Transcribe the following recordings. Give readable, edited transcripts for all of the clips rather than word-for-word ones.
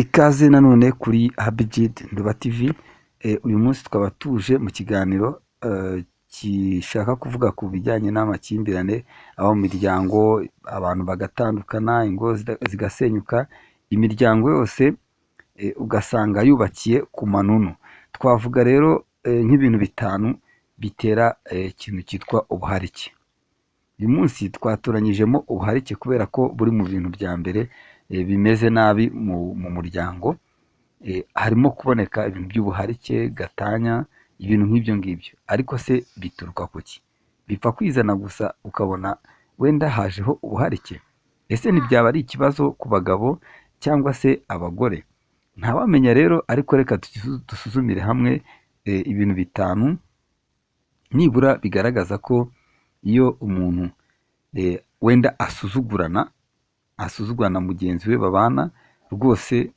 Ikaze nanone kuri Abidjid Nduba TV. Uyu munsi twaba tuje mu kiganiro gishaka kuvuga ku bijyanye n'amakimbirane aba mu miryango, abantu bagatandukana, ingo zigasenyuka, imiryango yose ugasanga yubakiye ku manunu. Twavuga rero nk'ibintu bitanu bitera ikintu cyitwa ubuharike. Uyu munsi twatoranyijemo ubuharike kubera ko buri mu bintu bya mbere bimeze nabi mu muryango. Harimo kuboneka ibintu by'ubuharike, gatanya, ibintu nk'ibyo ngibyo. Ariko se bituruka ku ki? Bipfa kwizana gusa ukabona wenda hajeho ubuharike? Ese ntibyaba ari ikibazo ku bagabo cyangwa se abagore? Ntawamenya rero, ariko reka dusuzumire hamwe ibintu bitanu nibura bigaragaza ko iyo umuntu wenda asuzugurana mugenzi we babana, rwose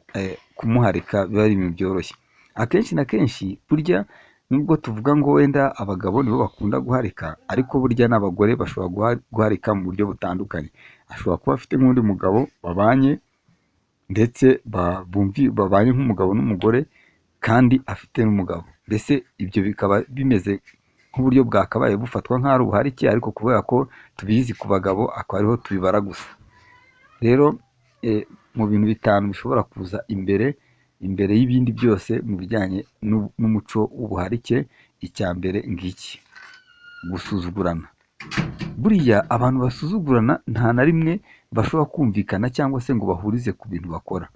kumuharika biba ari ibintu byoroshye. Akenshi na kenshi burya nubwo tuvuga ngo wenda abagabo nibo bakunda guharika, ariko burya n'abagore bashobora guharika mu buryo butandukanye. Ashobora kuba afite nk'undi mugabo babanye, ndetse babanye nk'umugabo n'umugore kandi afite n'umugabo. Mbese ibyo bikaba bimeze nk'uburyo bwakabaye bufatwa nk'aho ari ubuharike, ariko kubera ko tubizi ku bagabo akaba ariho tubibara gusa. Rero mu bintu bitanu bishobora kuza imbere y'ibindi byose mu bijyanye n'umuco w'ubuharike, icya mbere ngiki: gusuzugurana. Buriya abantu basuzugurana nta na rimwe bashobora kumvikana cyangwa se ngo bahurize ku bintu bakora.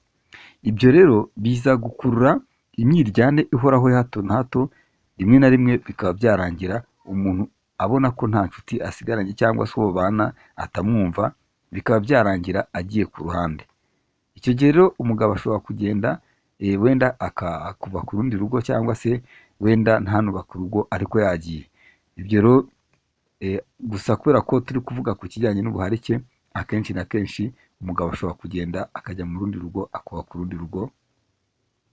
Ibyo rero biza gukurura imyiryane ihoraho ya hato na hato, rimwe na rimwe bikaba byarangira umuntu abona ko nta nshuti asigaranye cyangwa se uwo babana atamwumva, bikaba byarangira agiye ku ruhande. Icyo gihe rero umugabo ashobora kugenda wenda akubaka urundi rugo, cyangwa se wenda ntanubake urugo ariko yagiye. Ibyo rero gusa kubera ko turi kuvuga ku kijyanye n'ubuharike, akenshi na kenshi umugabo ashobora kugenda akajya mu rundi rugo, akubaka urundi rugo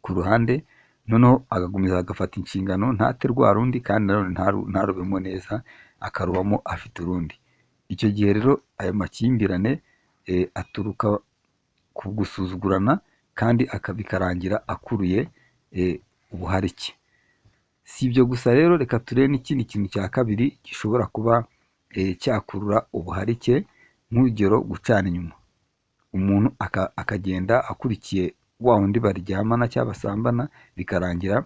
ku ruhande, noneho agakomeza agafata inshingano, ntate rwa rundi kandi nanone ntarubemo neza, akarubamo afite urundi. Icyo gihe rero ayo makimbirane aturuka ku gusuzugurana, kandi bikarangira akuruye ubuharike. Si ibyo gusa rero, reka turebe n'ikindi kintu cya kabiri gishobora kuba cyakurura ubuharike, nk'urugero gucana inyuma. Umuntu akagenda akurikiye wa wundi baryamana cyangwa basambana, bikarangira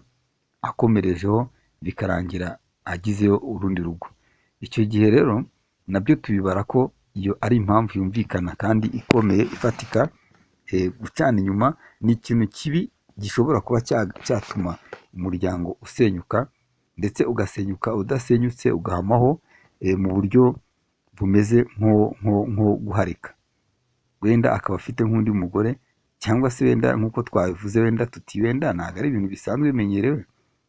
akomerejeho, bikarangira agizeho urundi rugo. Icyo gihe rero nabyo tubibara ko iyo ari impamvu yumvikana kandi ikomeye ifatika. Gucana inyuma ni ikintu kibi gishobora kuba cyatuma umuryango usenyuka, ndetse ugasenyuka udasenyutse, ugahamaho mu buryo bumeze nko guharika. Wenda akaba afite nk'undi mugore, cyangwa se wenda nk'uko twabivuze, wenda tuti wenda ntabwo ari ibintu bisanzwe bimenyerewe,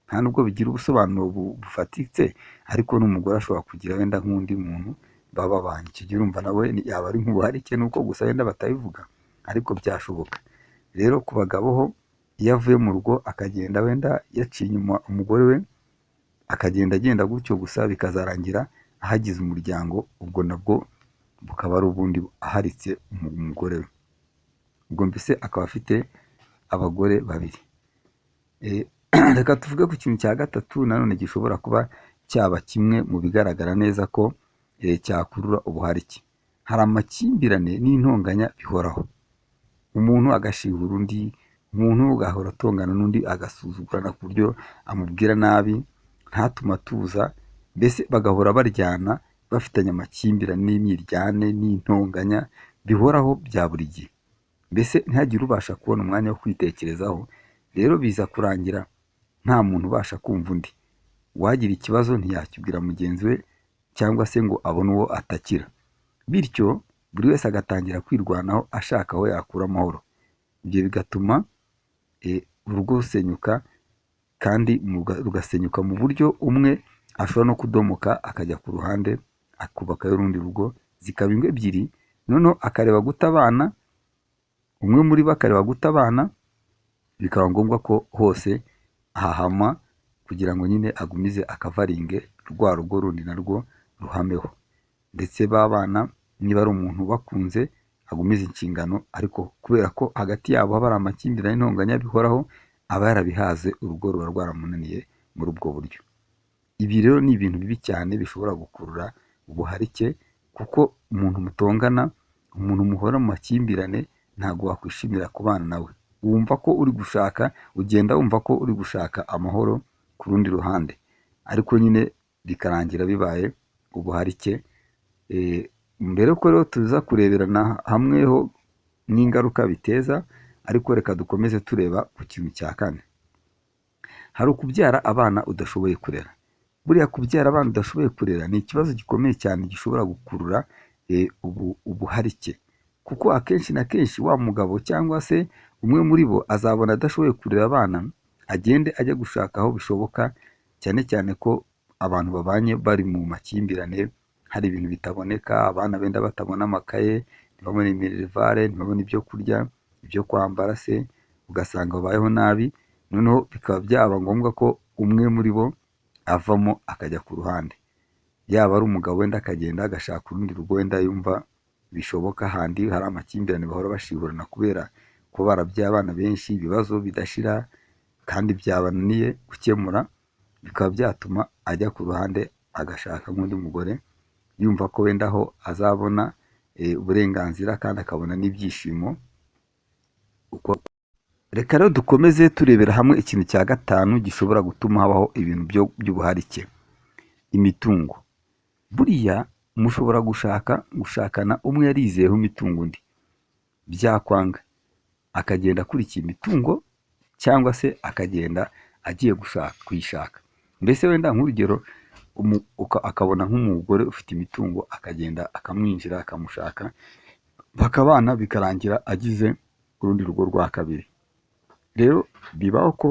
nta nubwo bigira ubusobanuro bufatitse, ariko n'umugore ashobora kugira wenda nk'undi muntu baba babanye. Icyo gihe urumva nawe yaba ari nk'ubuharike, nuko gusa wenda batabivuga, ariko byashoboka. Rero ku bagabo ho, iyo avuye mu rugo akagenda wenda yaciye inyuma umugore we, akagenda agenda gutyo gusa, bikazarangira ahagize umuryango, ubwo nabwo bukaba ari ubundi aharitse umugore we. Ubwo mbese akaba afite abagore babiri. Reka tuvuge ku kintu cya gatatu nanone gishobora kuba cyaba kimwe mu bigaragara neza ko cyakurura ubuharike. Hari amakimbirane n'intonganya bihoraho. Umuntu agashihura undi, umuntu ugahora atongana n'undi, agasuzugurana ku buryo amubwira nabi, ntatuma atuza. Mbese bagahora baryana, bafitanye amakimbirane n'imyiryane n'intonganya bihoraho bya buri gihe. Mbese ntihagire ubasha kubona umwanya wo kwitekerezaho. Rero biza kurangira nta muntu ubasha kumva undi. Uwagira ikibazo ntiyakibwira mugenzi we, cyangwa se ngo abone uwo atakira. Bityo buri wese agatangira kwirwanaho ashaka aho yakura amahoro. Ibyo bigatuma urugo rusenyuka, kandi rugasenyuka mu buryo umwe ashobora no kudomoka akajya ku ruhande, akubakayo urundi rugo, zikaba ingo ebyiri. Noneho akareba guta abana, umwe muri bo akareba guta abana, bikaba ngombwa ko hose hahama, kugira ngo nyine agumize akavaringe rwa rugo rundi narwo ruhameho. Ndetse ba bana niba ari umuntu bakunze, agumize inshingano, ariko kubera ko hagati yabo haba hari amakimbirane n'intonganya bihoraho, aba yarabihaze, urugo ruba rwaramunaniye muri ubwo buryo. Ibi rero ni ibintu bibi cyane bishobora gukurura ubuharike, kuko umuntu mutongana, umuntu muhora mu makimbirane, ntabwo wakwishimira kubana nawe. Wumva ko uri gushaka, ugenda wumva ko uri gushaka amahoro ku rundi ruhande, ariko nyine bikarangira bibaye ubuharike. Mbere ko rero tuza kureberana hamweho n'ingaruka biteza, ariko reka dukomeze tureba ku kintu cya kane. Hari ukubyara abana udashoboye kurera. Buriya kubyara abana udashoboye kurera ni ikibazo gikomeye cyane gishobora gukurura ubuharike, kuko akenshi na kenshi wa mugabo cyangwa se umwe muri bo azabona adashoboye kurera abana, agende ajya gushaka aho bishoboka, cyane cyane ko abantu babanye bari mu makimbirane, hari ibintu bitaboneka, abana benda batabona amakaye, ntibabone minerivare, ntibabone ibyo kurya, ibyo kwambara se, ugasanga babayeho nabi, noneho bikaba byaba ngombwa ko umwe muri bo avamo akajya ku ruhande. Yaba ari umugabo wenda akagenda agashaka urundi rugo wenda yumva bishoboka, handi hari amakimbirane bahora bashiburana kubera ko barabyaye abana benshi, ibibazo bidashira kandi byabananiye gukemura, bikaba byatuma ajya ku ruhande agashaka nk'undi mugore, yumva ko wenda aho azabona uburenganzira kandi akabona n'ibyishimo. Reka rero dukomeze turebera hamwe ikintu cya gatanu gishobora gutuma habaho ibintu by'ubuharike: imitungo. Buriya mushobora gushakana umwe yarizeyeho imitungo undi, byakwanga akagenda akurikiye imitungo, cyangwa se akagenda agiye kuyishaka. Mbese wenda nk'urugero, akabona nk'umugore ufite imitungo, akagenda akamwinjira akamushaka, bakabana, bikarangira agize urundi rugo rwa kabiri. Rero bibaho ko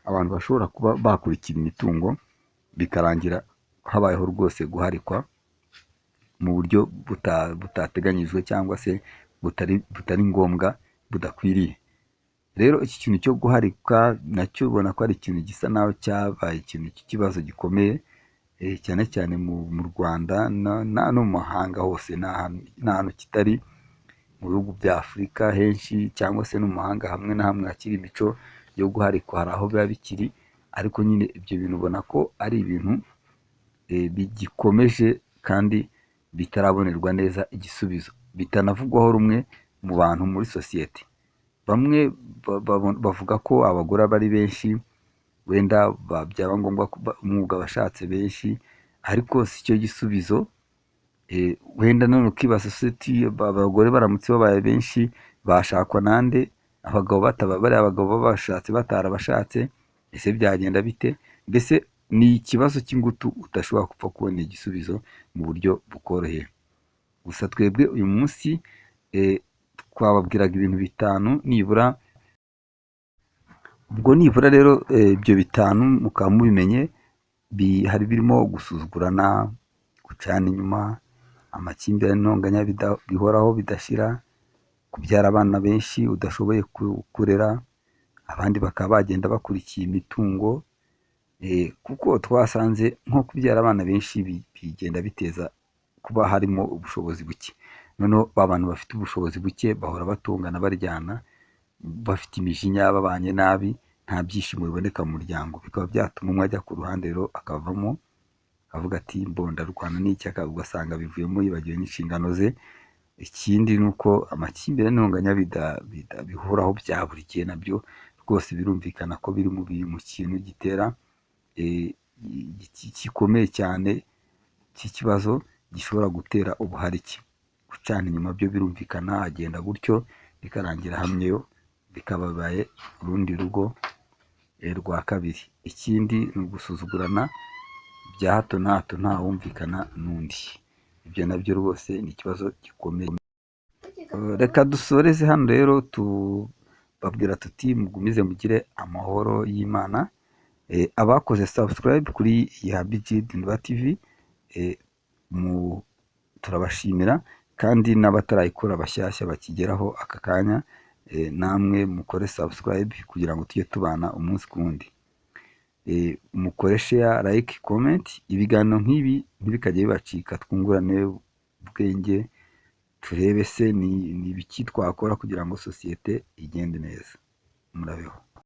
abantu bashobora kuba bakurikira imitungo, bikarangira habayeho rwose guharikwa mu buryo butateganyijwe, cyangwa se butari ngombwa, budakwiriye. Rero iki kintu cyo guharika nacyo ubona ko ari ikintu gisa naho cyabaye ikintu cy'ikibazo gikomeye, cyane cyane mu Rwanda no mu mahanga hose, nta hantu kitari. Mu bihugu bya Afurika henshi, cyangwa se no mu mahanga hamwe na hamwe hakiri imico yo guharikwa, hari aho biba bikiri, ariko nyine ibyo bintu ubona ko ari ibintu bigikomeje kandi bitarabonerwa neza igisubizo, bitanavugwaho rumwe mu bantu muri sosiyete. Bamwe bavuga ko abagore aba ari benshi, wenda byaba ngombwa ko umwuga bashatse benshi, ariko si cyo gisubizo. Wenda none ukibaza sosiyete, abagore baramutse babaye benshi bashakwa nande? Bariya abagabo babashatse batarabashatse, ese byagenda bite? Mbese ni ikibazo cy'ingutu udashobora gupfa kubona igisubizo mu buryo bukoroheye. Gusa twebwe uyu munsi twababwiraga ibintu bitanu nibura. Ubwo nibura rero ibyo bitanu mukaba mubimenye, hari birimo gusuzugurana, gucana inyuma, amakimbirane n'intonganya bihoraho bidashira, kubyara abana benshi udashoboye kurera, abandi bakaba bagenda bakurikiye imitungo, kuko twasanze nko kubyara abana benshi bigenda biteza kuba harimo ubushobozi buke. Noneho ba bantu bafite ubushobozi buke bahora batongana, baryana, bafite imijinya, babanye nabi, nta byishimo biboneka mu muryango, bikaba byatuma umwe ajya ku ruhande rero akavamo, avuga ati ndarwana n'iki, ugasanga bivuyemo yibagiwe n'inshingano ze. Ikindi ni uko amakimbirane n'intonganya bihoraho bya buri gihe, nabyo rwose birumvikana ko biri mu kintu gitera gikomeye cyane cy'ikibazo gishobora gutera ubuharike. Gucana inyuma byo birumvikana, agenda gutyo bikarangira hamweyo, bikababaye urundi rugo rwa kabiri. Ikindi ni ugusuzugurana bya hato na hato, ntawumvikana n'undi. Ibyo nabyo rwose ni ikibazo gikomeye. Reka dusoreze hano rero, tubabwira tuti mugumize mugire amahoro y'Imana. Abakoze subscribe kuri Ihabi Ndwa TV, turabashimira, kandi n'abatarayikora bashyashya bakigeraho aka kanya, namwe mukore subscribe kugira ngo tujye tubana umunsi ku wundi. Mukore share, like, comment, ibiganiro nk'ibi ntibikajye bibacika, twungurane ubwenge turebe se ni ibiki twakora kugira ngo sosiyete igende neza. Murabeho.